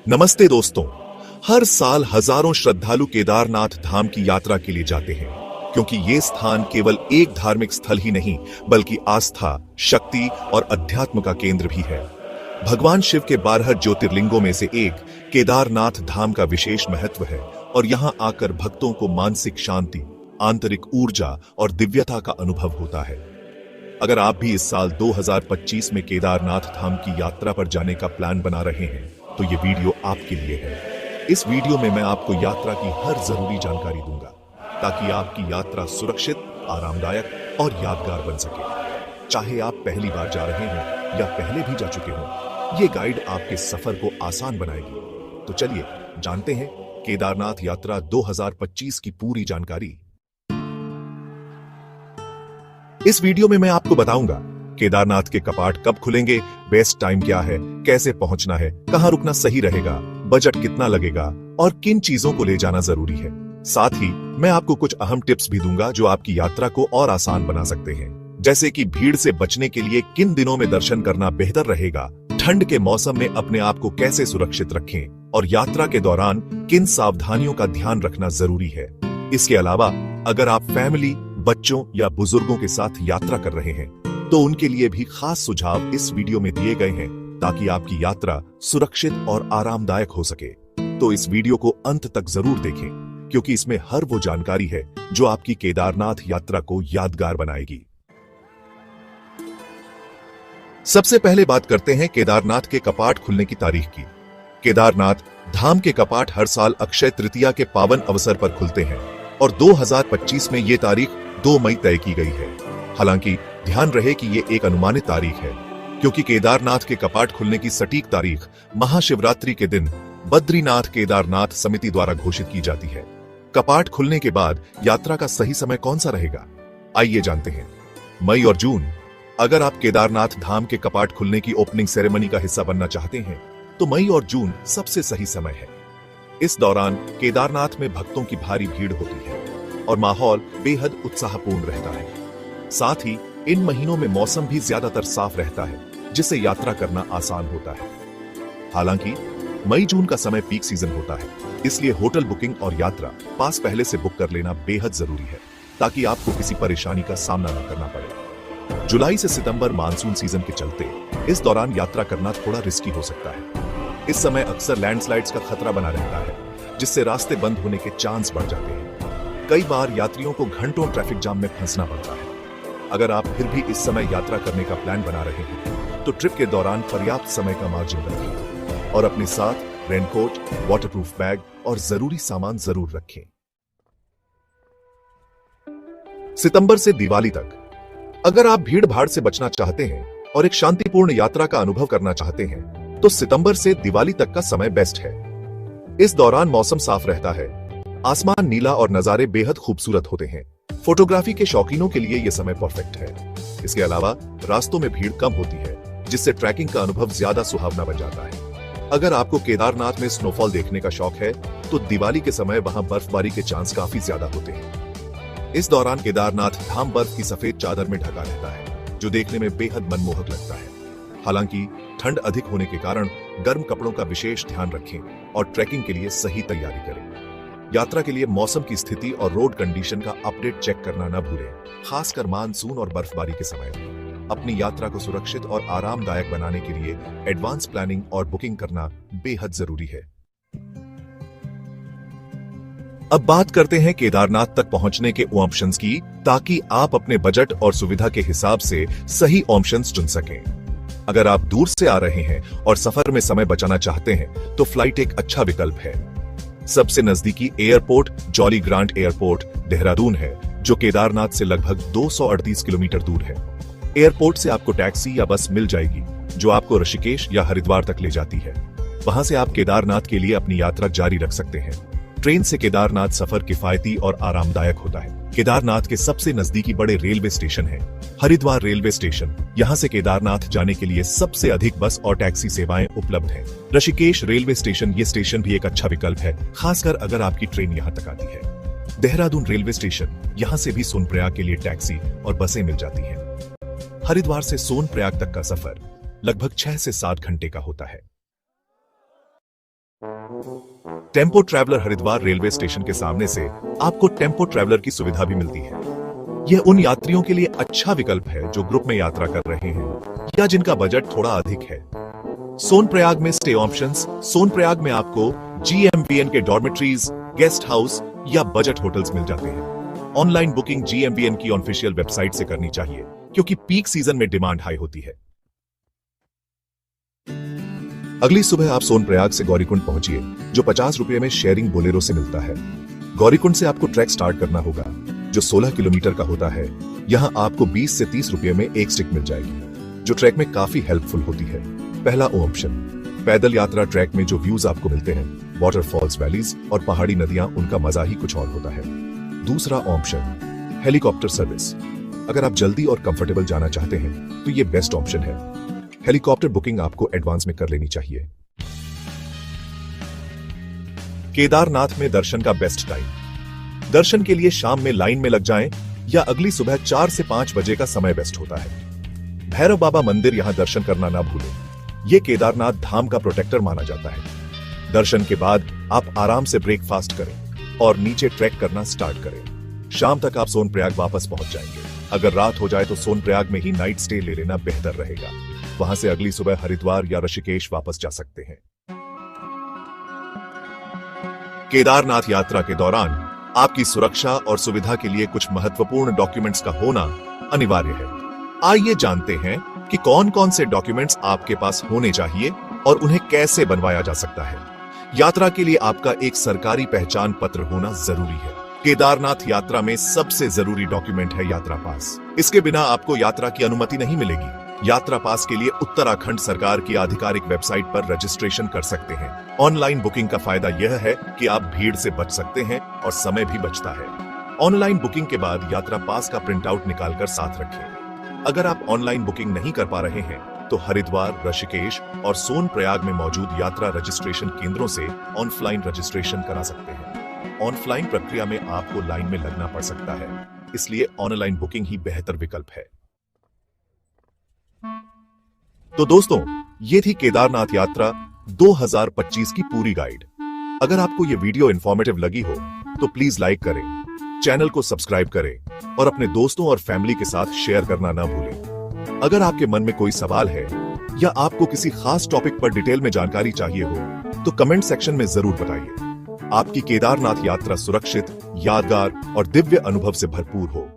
नमस्ते दोस्तों। हर साल हजारों श्रद्धालु केदारनाथ धाम की यात्रा के लिए जाते हैं, क्योंकि ये स्थान केवल एक धार्मिक स्थल ही नहीं बल्कि आस्था, शक्ति और अध्यात्म का केंद्र भी है। भगवान शिव के 12 ज्योतिर्लिंगों में से एक केदारनाथ धाम का विशेष महत्व है और यहाँ आकर भक्तों को मानसिक शांति, आंतरिक ऊर्जा और दिव्यता का अनुभव होता है। अगर आप भी इस साल 2025 में केदारनाथ धाम की यात्रा पर जाने का प्लान बना रहे हैं तो ये वीडियो आपके लिए है। इस वीडियो में मैं आपको यात्रा की हर जरूरी जानकारी दूंगा ताकि आपकी यात्रा सुरक्षित, आरामदायक और यादगार बन सके। चाहे आप पहली बार जा रहे हों या पहले भी जा चुके हों, ये गाइड आपके सफर को आसान बनाएगी। तो चलिए जानते हैं केदारनाथ यात्रा 2025 की पूरी जानकारी। इस वीडियो में मैं आपको बताऊंगा केदारनाथ के कपाट कब खुलेंगे, बेस्ट टाइम क्या है, कैसे पहुंचना है, कहां रुकना सही रहेगा, बजट कितना लगेगा और किन चीजों को ले जाना जरूरी है। साथ ही मैं आपको कुछ अहम टिप्स भी दूंगा जो आपकी यात्रा को और आसान बना सकते हैं, जैसे कि भीड़ से बचने के लिए किन दिनों में दर्शन करना बेहतर रहेगा, ठंड के मौसम में अपने आप को कैसे सुरक्षित रखें और यात्रा के दौरान किन सावधानियों का ध्यान रखना जरूरी है। इसके अलावा अगर आप फैमिली, बच्चों या बुजुर्गों के साथ यात्रा कर रहे हैं तो उनके लिए भी खास सुझाव इस वीडियो में दिए गए हैं ताकि आपकी यात्रा सुरक्षित और आरामदायक हो सके। तो इस वीडियो को अंत तक जरूर देखें, क्योंकि इसमें हर वो जानकारी है जो आपकी केदारनाथ यात्रा को यादगार बनाएगी। सबसे पहले बात करते हैं केदारनाथ के कपाट खुलने की तारीख की। केदारनाथ धाम के कपाट हर साल अक्षय तृतीया के पावन अवसर पर खुलते हैं और 2025 में ये तारीख 2 मई तय की गई है। हालांकि ध्यान रहे कि ये एक अनुमानित तारीख है, क्योंकि केदारनाथ के कपाट खुलने की सटीक तारीख महाशिवरात्रि के दिन बद्रीनाथ केदारनाथ समिति द्वारा घोषित की जाती है। कपाट खुलने के बाद यात्रा का सही समय कौन सा रहेगा, आइए जानते हैं। मई और जून। अगर आप केदारनाथ धाम के कपाट खुलने की ओपनिंग सेरेमनी का हिस्सा बनना चाहते हैं तो मई और जून सबसे सही समय है। इस दौरान केदारनाथ में भक्तों की भारी भीड़ होती है और माहौल बेहद उत्साहपूर्ण रहता है। साथ ही इन महीनों में मौसम भी ज्यादातर साफ रहता है, जिससे यात्रा करना आसान होता है। हालांकि मई जून का समय पीक सीजन होता है, इसलिए होटल बुकिंग और यात्रा पास पहले से बुक कर लेना बेहद जरूरी है ताकि आपको किसी परेशानी का सामना न करना पड़े। जुलाई से सितंबर मानसून सीजन के चलते इस दौरान यात्रा करना थोड़ा रिस्की हो सकता है। इस समय अक्सर लैंडस्लाइड्स का खतरा बना रहता है, जिससे रास्ते बंद होने के चांस बढ़ जाते हैं। कई बार यात्रियों को घंटों ट्रैफिक जाम में फंसना पड़ता है। अगर आप फिर भी इस समय यात्रा करने का प्लान बना रहे हैं तो ट्रिप के दौरान पर्याप्त समय का मार्जिन रखें और अपने साथ रेनकोट, वाटरप्रूफ बैग और जरूरी सामान जरूर रखें। सितंबर से दिवाली तक। अगर आप भीड़ भाड़ से बचना चाहते हैं और एक शांतिपूर्ण यात्रा का अनुभव करना चाहते हैं तो सितंबर से दिवाली तक का समय बेस्ट है। इस दौरान मौसम साफ रहता है, आसमान नीला और नजारे बेहद खूबसूरत होते हैं। फोटोग्राफी के शौकीनों के लिए यह समय परफेक्ट है। इसके अलावा रास्तों में भीड़ कम होती है, जिससे ट्रैकिंग का अनुभव ज्यादा सुहावना बन जाता है। अगर आपको केदारनाथ में स्नोफॉल देखने का शौक है तो दिवाली के समय वहां बर्फबारी के चांस काफी ज्यादा होते हैं। इस दौरान केदारनाथ धाम बर्फ की सफेद चादर में ढका रहता है, जो देखने में बेहद मनमोहक लगता है। हालांकि ठंड अधिक होने के कारण गर्म कपड़ों का विशेष ध्यान रखें और ट्रैकिंग के लिए सही तैयारी करें। यात्रा के लिए मौसम की स्थिति और रोड कंडीशन का अपडेट चेक करना न भूलें, खासकर मानसून और बर्फबारी के समय। अपनी यात्रा को सुरक्षित और आरामदायक बनाने के लिए एडवांस प्लानिंग और बुकिंग करना बेहद जरूरी है। अब बात करते हैं केदारनाथ तक पहुंचने के ऑप्शंस की, ताकि आप अपने बजट और सुविधा के हिसाब से सही ऑप्शंस चुन सकें। अगर आप दूर से आ रहे हैं और सफर में समय बचाना चाहते हैं तो फ्लाइट एक अच्छा विकल्प है। सबसे नजदीकी airport jolly grant airport Dehradun है, जो केदारनाथ से लगभग 238 किलोमीटर दूर है। एयरपोर्ट से आपको टैक्सी या बस मिल जाएगी जो आपको ऋषिकेश या हरिद्वार तक ले जाती है। वहां से आप केदारनाथ के लिए अपनी यात्रा जारी रख सकते हैं। ट्रेन से केदारनाथ सफर किफायती और आरामदायक होता है। केदारनाथ के सबसे नजदीकी बड़े रेलवे स्टेशन है हरिद्वार रेलवे स्टेशन। यहाँ से केदारनाथ जाने के लिए सबसे अधिक बस और टैक्सी सेवाएं उपलब्ध हैं। ऋषिकेश रेलवे स्टेशन, ये स्टेशन भी एक अच्छा विकल्प है, खासकर अगर आपकी ट्रेन यहाँ तक आती है। देहरादून रेलवे स्टेशन, यहाँ से भी सोनप्रयाग के लिए टैक्सी और बसें मिल जाती हैं। हरिद्वार से सोनप्रयाग तक का सफर लगभग 6 से 7 घंटे का होता है। Tempo traveller Haridwar railway station के सामने से आपको टेम्पो ट्रैवलर की सुविधा भी मिलती है। यह उन यात्रियों के लिए अच्छा विकल्प है जो ग्रुप में यात्रा कर रहे हैं या जिनका बजट थोड़ा अधिक है। सोनप्रयाग में स्टे ऑप्शंस। सोनप्रयाग में आपको GMBN के डॉर्मेट्रीज, गेस्ट हाउस या बजट होटल्स मिल जाते हैं। ऑनलाइन बुकिंग GMBN की ऑफिशियल वेबसाइट से करनी चाहिए क्योंकि पीक सीजन में डिमांड हाई होती है। अगली सुबह आप सोनप्रयाग से गौरीकुंड पहुंचिए, जो 50 रुपए में शेयरिंग बोलेरो से मिलता है। गौरीकुंड से आपको ट्रैक स्टार्ट करना होगा, जो 16 किलोमीटर का होता है। यहां आपको 20 से 30 रुपए में एक स्टिक मिल जाएगी, जो ट्रैक में काफी हेल्पफुल होती है। पहला ऑप्शन, पैदल यात्रा। ट्रैक में जो व्यूज आपको मिलते हैं, वाटरफॉल्स, वैलीज और पहाड़ी नदियां, उनका मजा ही कुछ और होता है। दूसरा ऑप्शन, हेलीकॉप्टर सर्विस। अगर आप जल्दी और कंफर्टेबल जाना चाहते हैं तो ये बेस्ट ऑप्शन है। हेलीकॉप्टर बुकिंग आपको एडवांस में कर लेनी चाहिए। केदारनाथ में दर्शन का बेस्ट टाइम। दर्शन के लिए शाम में लाइन में लग जाएं या अगली सुबह 4 से 5 बजे का समय बेस्ट होता है। भैरव बाबा मंदिर, यहां दर्शन करना ना भूलें। यह केदारनाथ धाम का प्रोटेक्टर माना जाता है। दर्शन के बाद आप आराम से ब्रेकफास्ट करें और नीचे ट्रैक करना स्टार्ट करें। शाम तक आप सोनप्रयाग वापस पहुंच जाएंगे। अगर रात हो जाए तो सोनप्रयाग में ही नाइट स्टे ले लेना बेहतर रहेगा। वहां से अगली सुबह हरिद्वार या ऋषिकेश वापस जा सकते हैं। केदारनाथ यात्रा के दौरान आपकी सुरक्षा और सुविधा के लिए कुछ महत्वपूर्ण डॉक्यूमेंट्स का होना अनिवार्य है। आइए जानते हैं कि कौन कौन से डॉक्यूमेंट्स आपके पास होने चाहिए और उन्हें कैसे बनवाया जा सकता है। यात्रा के लिए आपका एक सरकारी पहचान पत्र होना जरूरी है। केदारनाथ यात्रा में सबसे जरूरी डॉक्यूमेंट है यात्रा पास। इसके बिना आपको यात्रा की अनुमति नहीं मिलेगी। यात्रा पास के लिए उत्तराखंड सरकार की आधिकारिक वेबसाइट पर रजिस्ट्रेशन कर सकते हैं। ऑनलाइन बुकिंग का फायदा यह है कि आप भीड़ से बच सकते हैं और समय भी बचता है। ऑनलाइन बुकिंग के बाद यात्रा पास का प्रिंट आउट निकालकर साथ रखें। अगर आप ऑनलाइन बुकिंग नहीं कर पा रहे हैं तो हरिद्वार, ऋषिकेश और सोनप्रयाग में मौजूद यात्रा रजिस्ट्रेशन केंद्रों से ऑनलाइन रजिस्ट्रेशन करा सकते हैं। ऑनलाइन प्रक्रिया में आपको लाइन में लगना पड़ सकता है, इसलिए ऑनलाइन बुकिंग ही बेहतर विकल्प है। तो दोस्तों, ये थी केदारनाथ यात्रा 2025 की पूरी गाइड। अगर आपको ये वीडियो इंफॉर्मेटिव लगी हो तो प्लीज लाइक करें, चैनल को सब्सक्राइब करें और अपने दोस्तों और फैमिली के साथ शेयर करना ना भूलें। अगर आपके मन में कोई सवाल है या आपको किसी खास टॉपिक पर डिटेल में जानकारी चाहिए हो तो कमेंट सेक्शन में जरूर बताइए। आपकी केदारनाथ यात्रा सुरक्षित, यादगार और दिव्य अनुभव से भरपूर हो।